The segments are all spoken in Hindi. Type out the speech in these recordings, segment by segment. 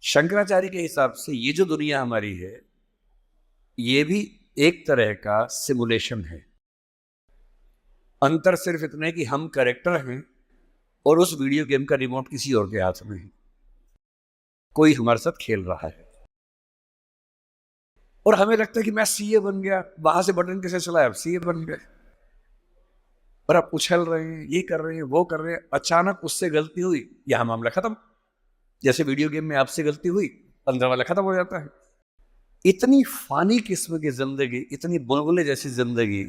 शंकराचार्य के हिसाब से ये जो दुनिया हमारी है, ये भी एक तरह का सिमुलेशन है। अंतर सिर्फ इतना है कि हम कैरेक्टर हैं और उस वीडियो गेम का रिमोट किसी और के हाथ में है। कोई हमारे साथ खेल रहा है और हमें लगता है कि मैं सीए बन गया, वहां से बटन कैसे चलाया, अब सीए बन गए और आप उछल रहे हैं, ये कर रहे हैं, वो कर रहे हैं। अचानक उससे गलती हुई, यहां मामला खत्म। जैसे वीडियो गेम में आपसे गलती हुई, अंदर वाला खत्म हो जाता है। इतनी फानी किस्म की जिंदगी, इतनी बुलबुले जैसी जिंदगी,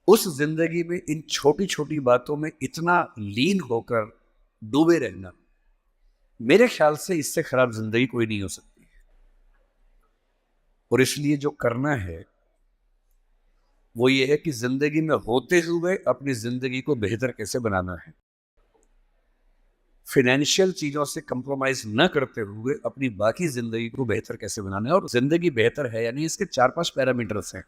उस जिंदगी में इन छोटी छोटी बातों में इतना लीन होकर डूबे रहना, मेरे ख्याल से इससे खराब जिंदगी कोई नहीं हो सकती। और इसलिए जो करना है वो ये है कि जिंदगी में होते हुए अपनी जिंदगी को बेहतर कैसे बनाना है। फाइनेंशियल चीजों से कंप्रोमाइज न करते हुए अपनी बाकी जिंदगी को बेहतर कैसे बनाना है। और जिंदगी बेहतर है यानी इसके 4-5 पैरामीटर्स हैं।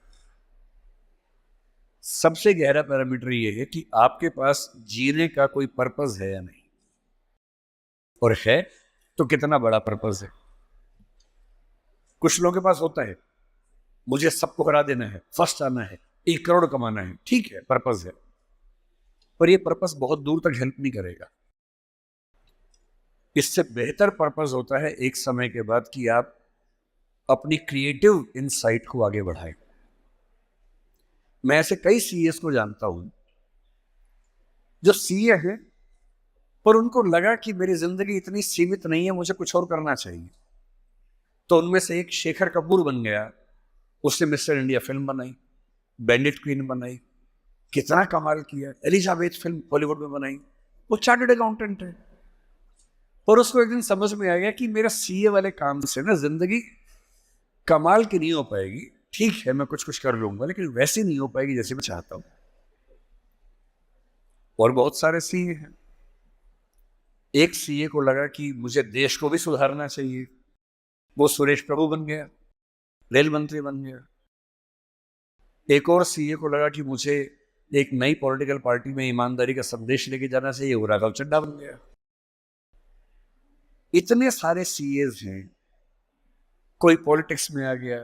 सबसे गहरा पैरामीटर ये है कि आपके पास जीने का कोई पर्पस है या नहीं, और है तो कितना बड़ा पर्पस है। कुछ लोगों के पास होता है, मुझे सबको हरा देना है, फर्स्ट आना है, 1 करोड़ कमाना है, ठीक है, पर्पस है, पर ये पर्पस बहुत दूर तक हेल्प नहीं करेगा। इससे बेहतर पर्पस होता है एक समय के बाद कि आप अपनी क्रिएटिव इनसाइट को आगे बढ़ाएं। मैं ऐसे कई सीएस को जानता हूं जो सीए हैं, पर उनको लगा कि मेरी जिंदगी इतनी सीमित नहीं है, मुझे कुछ और करना चाहिए। तो उनमें से एक शेखर कपूर बन गया। उसने मिस्टर इंडिया फिल्म बनाई, बैंडिट क्वीन बनाई, कितना कमाल किया। एलिजाबेथ फिल्म बॉलीवुड में बनाई। वो चार्टर्ड अकाउंटेंट है, पर उसको एक दिन समझ में आ गया कि मेरा सीए वाले काम से ना जिंदगी कमाल की नहीं हो पाएगी। ठीक है, मैं कुछ कुछ कर लूंगा, लेकिन वैसी नहीं हो पाएगी जैसे मैं चाहता हूं। और बहुत सारे सीए हैं। एक सीए को लगा कि मुझे देश को भी सुधारना चाहिए, वो सुरेश प्रभु बन गया, रेल मंत्री बन गया। एक और सीए को लगा कि मुझे एक नई पॉलिटिकल पार्टी में ईमानदारी का संदेश लेके जाना चाहिए, वो राघव चड्ढा बन गया। इतने सारे सीएस हैं। कोई पॉलिटिक्स में आ गया,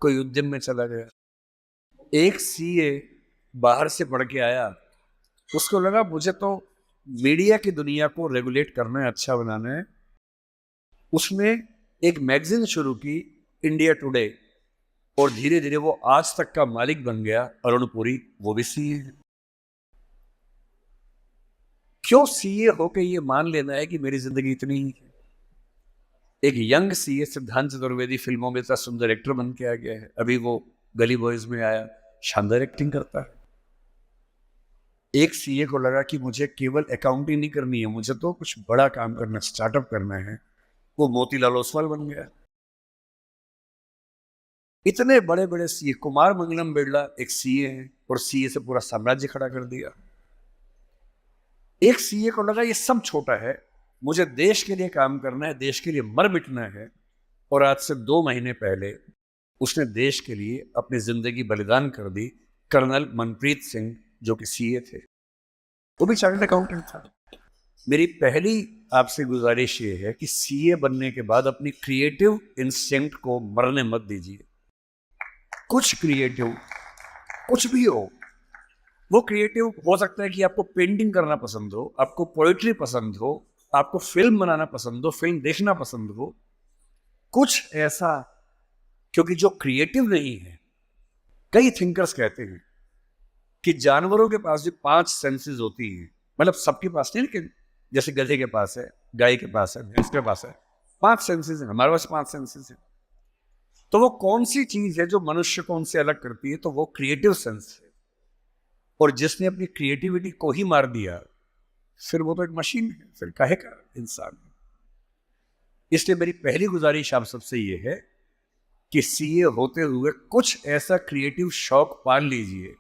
कोई उद्यम में चला गया। एक सीए बाहर से पढ़ के आया, उसको लगा मुझे तो मीडिया की दुनिया को रेगुलेट करना है, अच्छा बनाना है। उसने एक मैगजीन शुरू की, इंडिया टुडे, और धीरे धीरे वो आज तक का मालिक बन गया। अरुण पुरी, वो भी सीए है। क्यों सीए होके ये मान लेना है कि मेरी जिंदगी इतनी ही है। एक यंग सीए सिद्धांत चतुर्वेदी फिल्मों में इतना सुंदर एक्टर बन के आ गया है। अभी वो गली बॉयज में आया, शानदार एक्टिंग करता है। एक सीए को लगा कि मुझे केवल अकाउंटिंग नहीं करनी है, मुझे तो कुछ बड़ा काम करना, स्टार्टअप करना है, वो मोतीलाल ओसवाल बन गया। इतने बड़े बड़े सीए, कुमार मंगलम बिरला एक सीए है और सीए से पूरा साम्राज्य खड़ा कर दिया। एक सीए को लगा ये सब छोटा है, मुझे देश के लिए काम करना है, देश के लिए मर मिटना है। और आज से 2 महीने पहले उसने देश के लिए अपनी जिंदगी बलिदान कर दी। कर्नल मनप्रीत सिंह, जो कि सीए थे, वो भी चार्टर्ड अकाउंटेंट था। मेरी पहली आपसे गुजारिश ये है कि सीए बनने के बाद अपनी क्रिएटिव इंस्टिंक्ट को मरने मत दीजिए। कुछ क्रिएटिव, कुछ भी हो, वो क्रिएटिव हो सकता है कि आपको पेंटिंग करना पसंद हो, आपको पोएट्री पसंद हो, आपको फिल्म बनाना पसंद हो, फिल्म देखना पसंद हो, कुछ ऐसा। क्योंकि जो क्रिएटिव नहीं है, कई थिंकर्स कहते हैं कि जानवरों के पास जो 5 सेंसेस होती हैं, मतलब सबके पास नहीं, लेकिन जैसे गधे के पास है, गाय के पास है, भैंस के पास है, 5 सेंसेस हैं। हमारे पास 5 सेंसेस हैं। तो वो कौन सी चीज है जो मनुष्य को उनसे अलग करती है? तो वो क्रिएटिव सेंस है। और जिसने अपनी क्रिएटिविटी को ही मार दिया, फिर वो तो एक मशीन है, फिर काहे का इंसान है। इसलिए मेरी पहली गुजारिश आप सबसे ये है कि सीए होते हुए कुछ ऐसा क्रिएटिव शौक पाल लीजिए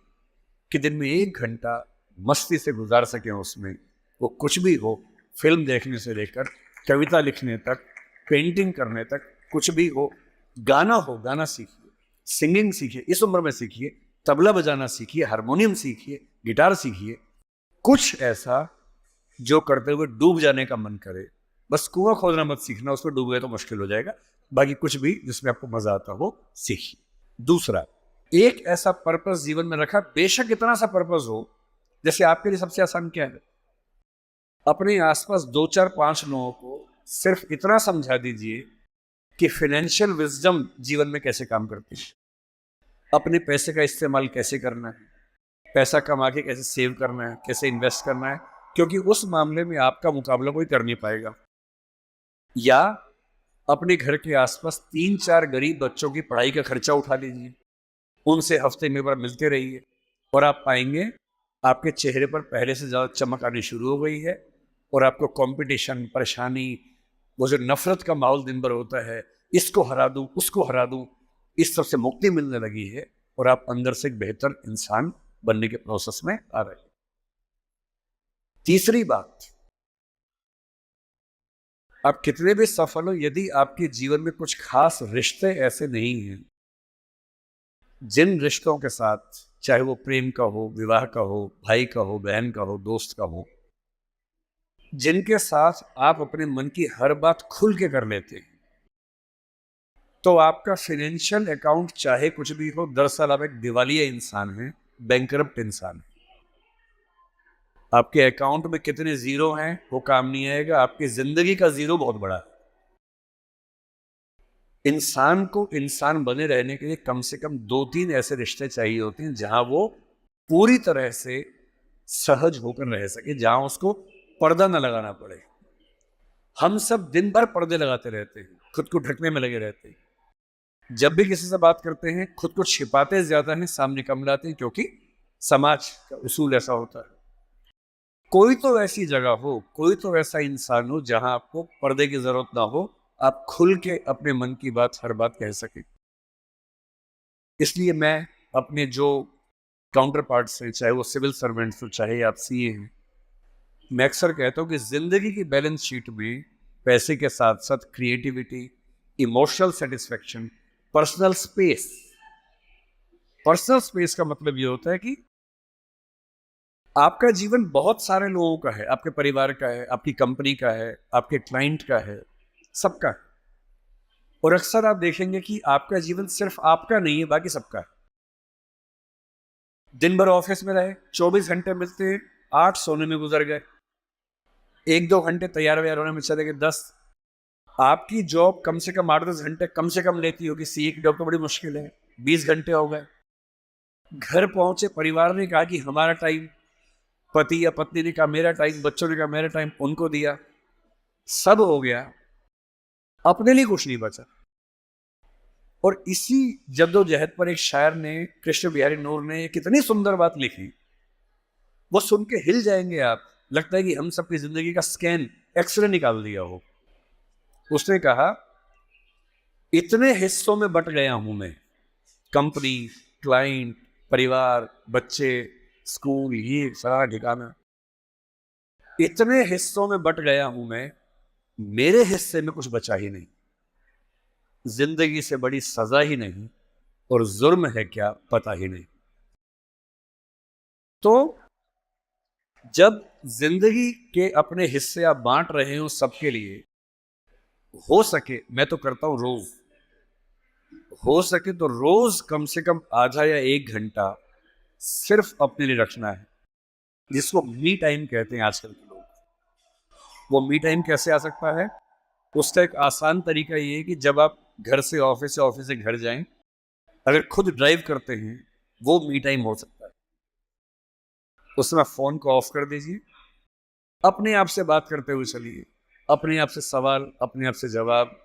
कि दिन में 1 घंटा मस्ती से गुजार सकें उसमें। वो कुछ भी हो, फिल्म देखने से लेकर कविता लिखने तक, पेंटिंग करने तक, कुछ भी हो। गाना हो, गाना सीखिए, सिंगिंग सीखिए, इस उम्र में सीखिए, तबला बजाना सीखिए, हारमोनियम सीखिए, गिटार सीखिए। कुछ ऐसा जो करते हुए डूब जाने का मन करे, बस कुआं खोदना मत सीखना, उसमें डूब गए तो मुश्किल हो जाएगा। बाकी कुछ भी जिसमें आपको मजा आता हो सीखिए। दूसरा, एक ऐसा पर्पस जीवन में रखा, बेशक इतना सा पर्पस हो, जैसे आपके लिए सबसे आसान क्या है, अपने आसपास 2 4 5 लोगों को सिर्फ इतना समझा दीजिए कि फाइनेंशियल विजडम जीवन में कैसे काम करती है, अपने पैसे का इस्तेमाल कैसे करना है, पैसा कमा के कैसे सेव करना है, कैसे इन्वेस्ट करना है, क्योंकि उस मामले में आपका मुकाबला कोई कर नहीं पाएगा। या अपने घर के आसपास 3 4 गरीब बच्चों की पढ़ाई का खर्चा उठा लीजिए, उनसे हफ्ते में बार मिलते रहिए, और आप पाएंगे आपके चेहरे पर पहले से ज़्यादा चमक आनी शुरू हो गई है, और आपको कंपटीशन, परेशानी, वो जो नफरत का माहौल दिन भर होता है, इसको हरा दूं, उसको हरा दूं, इस सब से मुक्ति मिलने लगी है, और आप अंदर से एक बेहतर इंसान बनने के प्रोसेस में आ रहे हैं। तीसरी बात, आप कितने भी सफल हो, यदि आपके जीवन में कुछ खास रिश्ते ऐसे नहीं हैं, जिन रिश्तों के साथ, चाहे वो प्रेम का हो, विवाह का हो, भाई का हो, बहन का हो, दोस्त का हो, जिनके साथ आप अपने मन की हर बात खुल के कर लेते हैं, तो आपका फाइनेंशियल अकाउंट चाहे कुछ भी हो, दरअसल आप एक दिवालिया इंसान हैं, बैंकरप्ट इंसान है। आपके अकाउंट में कितने जीरो हैं वो काम नहीं आएगा, आपकी जिंदगी का जीरो बहुत बड़ा है। इंसान को इंसान बने रहने के लिए कम से कम 2 3 ऐसे रिश्ते चाहिए होते हैं जहां वो पूरी तरह से सहज होकर रह सके, जहां उसको पर्दा न लगाना पड़े। हम सब दिन भर पर्दे लगाते रहते हैं, खुद को ढकने में लगे रहते हैं। जब भी किसी से बात करते हैं, खुद को छिपाते ज्यादा हैं, सामने कम लाते हैं, क्योंकि समाज का उसूल ऐसा होता है। कोई तो ऐसी जगह हो, कोई तो ऐसा इंसान हो जहां आपको पर्दे की जरूरत ना हो, आप खुल के अपने मन की बात, हर बात कह सके। इसलिए मैं अपने जो काउंटर पार्ट्स हैं, चाहे वो सिविल सर्वेंट्स हो, चाहे आप सीए हैं, मैं अक्सर कहता हूं कि जिंदगी की बैलेंस शीट में पैसे के साथ साथ creativity, emotional satisfaction, personal space. Personal space का मतलब ये होता है कि आपका जीवन बहुत सारे लोगों का है, आपके परिवार का है, आपकी कंपनी का है, आपके क्लाइंट का है, सबका है। और अक्सर आप देखेंगे कि आपका जीवन सिर्फ आपका नहीं है, बाकी सबका है। दिन भर ऑफिस में रहे, 24 घंटे मिलते हैं, 8 सोने में गुजर गए, 1 2 घंटे तैयार व्यार होने में चले गए 10। आपकी जॉब कम से कम 8 10 घंटे कम से कम लेती होगी, सीए की जॉब तो बड़ी मुश्किल है, 20 घंटे हो गए। घर पहुंचे, परिवार ने कहा कि हमारा टाइम, पति या पत्नी ने कहा मेरा टाइम, बच्चों ने कहा मेरा टाइम, उनको दिया, सब हो गया, अपने लिए कुछ नहीं बचा। और इसी जद्दोजहद पर एक शायर ने, कृष्ण बिहारी नूर ने, कितनी सुंदर बात लिखी, वो सुन के हिल जाएंगे आप। लगता है कि हम सबकी जिंदगी का स्कैन, एक्सरे निकाल दिया हो। उसने कहा, इतने हिस्सों में बट गया हूं मैं, कंपनी, क्लाइंट, परिवार, बच्चे, स्कूल, ये सारा ठिकाना, इतने हिस्सों में बट गया हूं मैं, मेरे हिस्से में कुछ बचा ही नहीं। जिंदगी से बड़ी सजा ही नहीं, और जुर्म है क्या पता ही नहीं। तो जब जिंदगी के अपने हिस्से आप बांट रहे हो सबके लिए, हो सके, मैं तो करता हूं रोज, हो सके तो रोज कम से कम आधा या 1 घंटा सिर्फ अपने लिए रखना है, जिसको मी टाइम कहते हैं आजकल के लोग। वो मी टाइम कैसे आ सकता है? उसका एक आसान तरीका ये है कि जब आप घर से ऑफिस या ऑफिस से घर जाएं, अगर खुद ड्राइव करते हैं, वो मी टाइम हो सकता है। उसमें फोन को ऑफ कर दीजिए, अपने आप से बात करते हुए चलिए, अपने आप से सवाल, अपने आप से जवाब,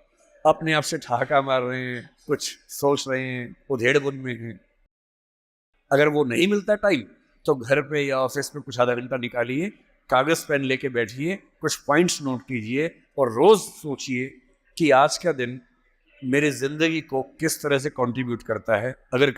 अपने आप से ठहाका मार रहे हैं, कुछ सोच रहे हैं, उधेड़ बुन में हैं। अगर वो नहीं मिलता टाइम, तो घर पे या ऑफिस में कुछ आधा घंटा निकालिए, कागज पेन लेके बैठिए, कुछ पॉइंट्स नोट कीजिए, और रोज सोचिए कि आज का दिन मेरी जिंदगी को किस तरह से कंट्रीब्यूट करता है। अगर